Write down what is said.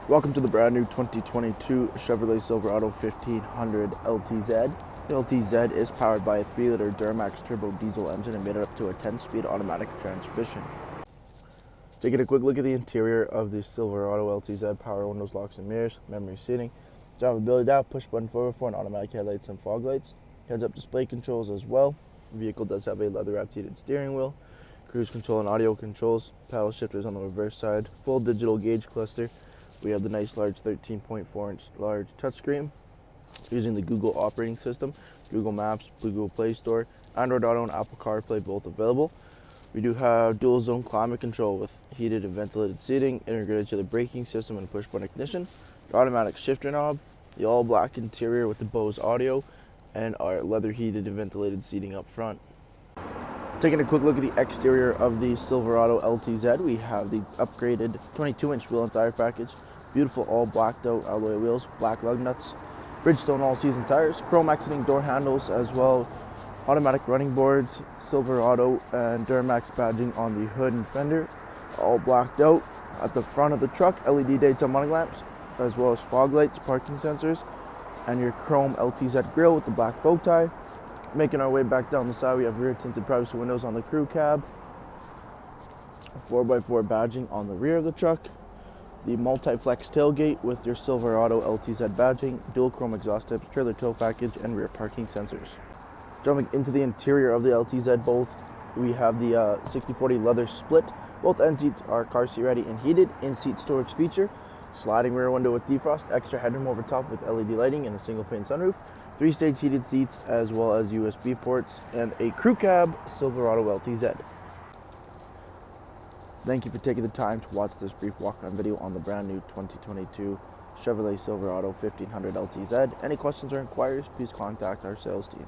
Welcome to the brand new 2022 Chevrolet Silverado 1500 LTZ. The LTZ is powered by a 3-liter Duramax turbo diesel engine and made up to a 10-speed automatic transmission. Taking a quick look at the interior of the Silverado LTZ: power windows, locks and mirrors, memory seating, drivability dial, push button forward for and automatic headlights and fog lights, heads-up display controls as well. The vehicle does have a leather-wrapped heated steering wheel, cruise control and audio controls, paddle shifters on the reverse side, full digital gauge cluster. We have the nice large 13.4-inch large touchscreen using the Google operating system, Google Maps, Google Play Store, Android Auto, and Apple CarPlay both available. We do have dual zone climate control with heated and ventilated seating, integrated to the braking system and push button ignition, the automatic shifter knob, the all black interior with the Bose audio, and our leather heated and ventilated seating up front. Taking a quick look at the exterior of the Silverado LTZ, we have the upgraded 22-inch wheel and tire package, beautiful all blacked out alloy wheels, black lug nuts, Bridgestone all-season tires, chrome accenting door handles as well, automatic running boards, Silverado and Duramax badging on the hood and fender, all blacked out. At the front of the truck, LED daytime running lamps, as well as fog lights, parking sensors, and your chrome LTZ grille with the black bow tie. Making our way back down the side, we have rear tinted privacy windows on the crew cab, 4x4 badging on the rear of the truck, the multi-flex tailgate with your Silverado LTZ badging, dual chrome exhaust tips, trailer tow package, and rear parking sensors. Jumping into the interior of the LTZ, we have the 60/40 leather split. Both end seats are car seat ready and heated. In-seat storage feature, sliding rear window with defrost, extra headroom over top with LED lighting, and a single pane sunroof, 3-stage heated seats as well as USB ports, and a crew cab Silverado LTZ. Thank you for taking the time to watch this brief walk-around video on the brand new 2022 Chevrolet Silverado 1500 LTZ. Any questions or inquiries, please contact our sales team.